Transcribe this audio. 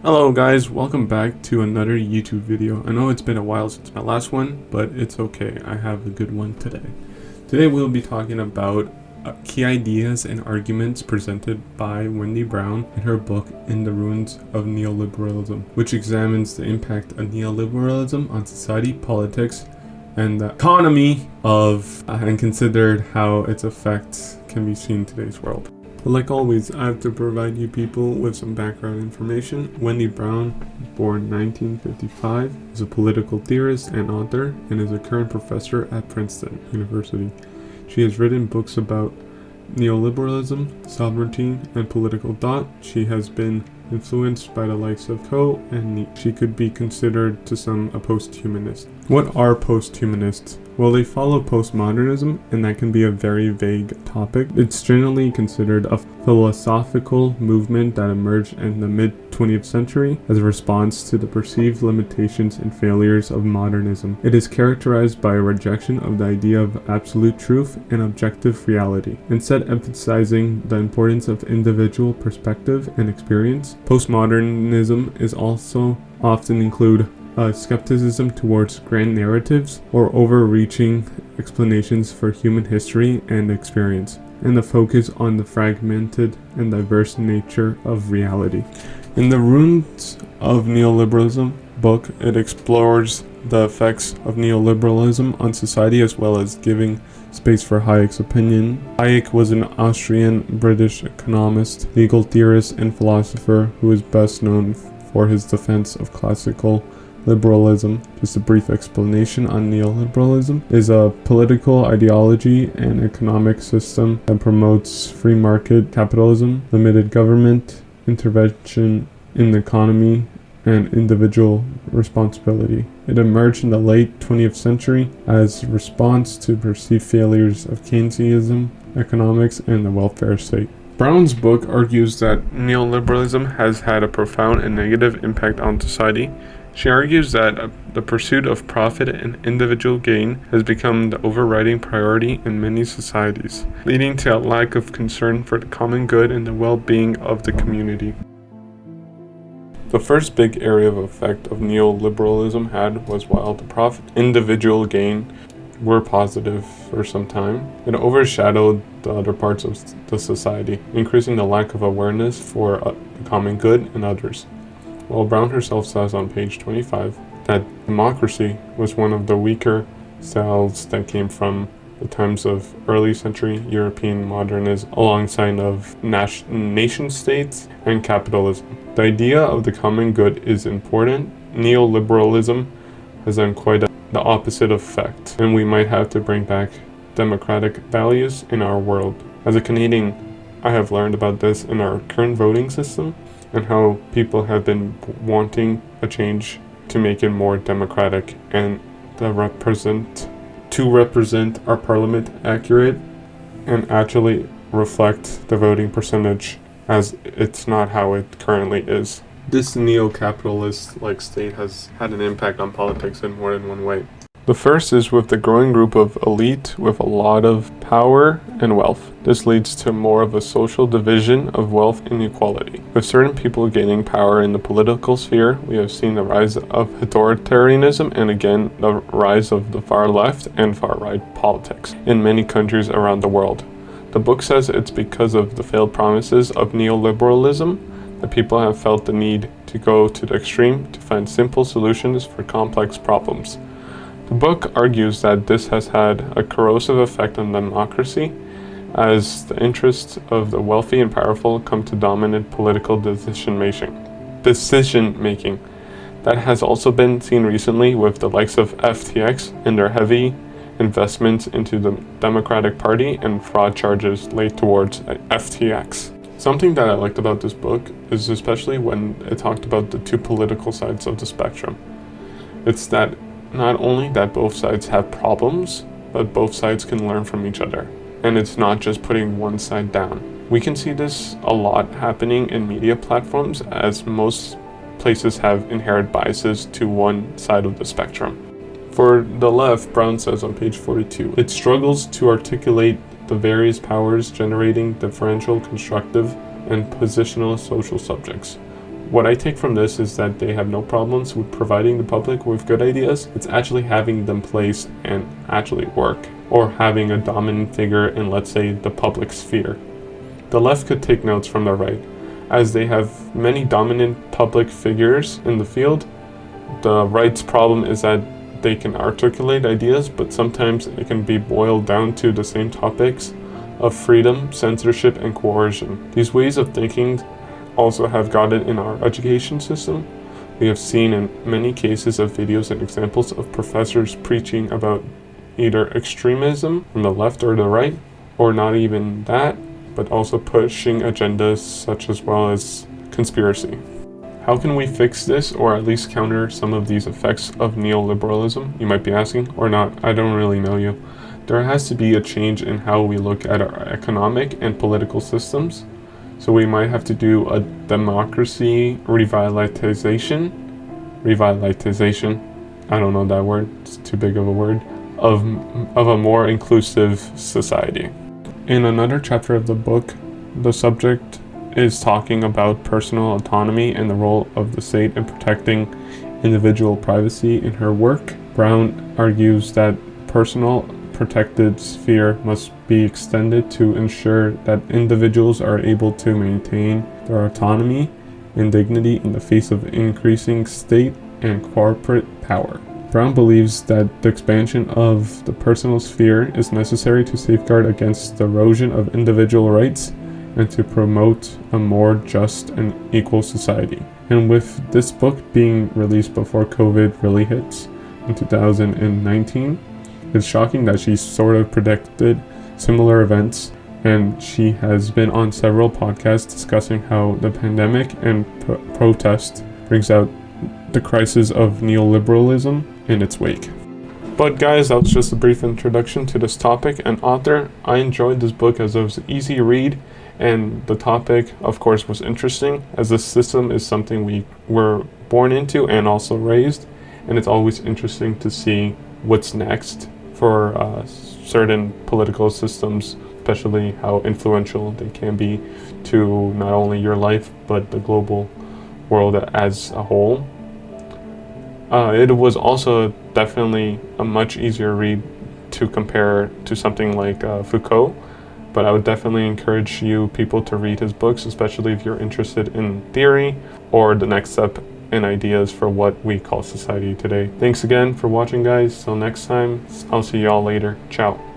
Hello guys, welcome back to another YouTube video. I know it's been a while since my last one, but it's okay, I have a good one today. Today we'll be talking about key ideas and arguments presented by Wendy Brown in her book In the Ruins of Neoliberalism, which examines the impact of neoliberalism on society, politics, and the economy and considered how its effects can be seen in today's world. But like always, I have to provide you people with some background information. Wendy Brown, born 1955, is a political theorist and author and is a current professor at Princeton University. She has written books about neoliberalism, sovereignty, and political thought. She has been influenced by the likes of Coe and Nietzsche. She could be considered to some a post-humanist. What are post-humanists? Well, they follow postmodernism, and that can be a very vague topic. It's generally considered a philosophical movement that emerged in the mid-20th century as a response to the perceived limitations and failures of modernism. It is characterized by a rejection of the idea of absolute truth and objective reality, instead emphasizing the importance of individual perspective and experience. Postmodernism is also often include skepticism towards grand narratives or overreaching explanations for human history and experience, and the focus on the fragmented and diverse nature of reality. In The Ruins of Neoliberalism book, it explores the effects of neoliberalism on society as well as giving space for Hayek's opinion. Hayek was an Austrian-British economist, legal theorist, and philosopher who is best known for his defense of classical liberalism. Just a brief explanation on neoliberalism is a political ideology and economic system that promotes free market capitalism, limited government intervention in the economy, and individual responsibility. It emerged in the late 20th century as a response to perceived failures of Keynesianism, economics, and the welfare state. Brown's book argues that neoliberalism has had a profound and negative impact on society. She argues that the pursuit of profit and individual gain has become the overriding priority in many societies, leading to a lack of concern for the common good and the well-being of the community. The first big area of effect of neoliberalism had was while the profit and individual gain were positive for some time, it overshadowed the other parts of the society, increasing the lack of awareness for the common good and others. While Brown herself says on page 25 that democracy was one of the weaker styles that came from the times of early century European modernism alongside of nation states and capitalism. The idea of the common good is important. Neoliberalism has done quite the opposite effect, and we might have to bring back democratic values in our world. As a Canadian, I have learned about this in our current voting system and how people have been wanting a change to make it more democratic and to represent our parliament accurate and actually reflect the voting percentage, as it's not how it currently is. This neo-capitalist state has had an impact on politics in more than one way. The first is with the growing group of elite with a lot of power and wealth. This leads to more of a social division of wealth inequality. With certain people gaining power in the political sphere, we have seen the rise of authoritarianism and again the rise of the far left and far right politics in many countries around the world. The book says it's because of the failed promises of neoliberalism that people have felt the need to go to the extreme to find simple solutions for complex problems. The book argues that this has had a corrosive effect on democracy, as the interests of the wealthy and powerful come to dominate political decision-making. That has also been seen recently with the likes of FTX and their heavy investments into the Democratic Party and fraud charges laid towards FTX. Something that I liked about this book is especially when it talked about the two political sides of the spectrum. It's that not only that both sides have problems, but both sides can learn from each other. And it's not just putting one side down. We can see this a lot happening in media platforms, as most places have inherent biases to one side of the spectrum. For the left, Brown says on page 42, it struggles to articulate the various powers generating differential, constructive, and positional social subjects. What I take from this is that they have no problems with providing the public with good ideas. It's actually having them placed and actually work, or having a dominant figure in, let's say, the public sphere. The left could take notes from the right. As they have many dominant public figures in the field, the right's problem is that they can articulate ideas, but sometimes it can be boiled down to the same topics of freedom, censorship, and coercion. These ways of thinking also have got it in our education system. We have seen in many cases of videos and examples of professors preaching about either extremism from the left or the right, or not even that, but also pushing agendas such as well as conspiracy. How can we fix this, or at least counter some of these effects of neoliberalism, you might be asking, or not? I don't really know you. There has to be a change in how we look at our economic and political systems. So we might have to do a democracy revitalization, I don't know that word, it's too big of a word, of a more inclusive society. In another chapter of the book, the subject is talking about personal autonomy and the role of the state in protecting individual privacy. In her work, Brown argues that personal protected sphere must be extended to ensure that individuals are able to maintain their autonomy and dignity in the face of increasing state and corporate power. Brown believes that the expansion of the personal sphere is necessary to safeguard against the erosion of individual rights and to promote a more just and equal society. And with this book being released before COVID really hits in 2019, it's shocking that she sort of predicted similar events, and she has been on several podcasts discussing how the pandemic and protest brings out the crisis of neoliberalism in its wake. But guys, that was just a brief introduction to this topic and author. I enjoyed this book as it was an easy read, and the topic, of course, was interesting, as the system is something we were born into and also raised, and it's always interesting to see what's next for certain political systems, especially how influential they can be to not only your life, but the global world as a whole. It was also definitely a much easier read to compare to something like Foucault, but I would definitely encourage you people to read his books, especially if you're interested in theory or the next step in ideas for what we call society today. Thanks again for watching, guys. Till next time, I'll see y'all later. Ciao.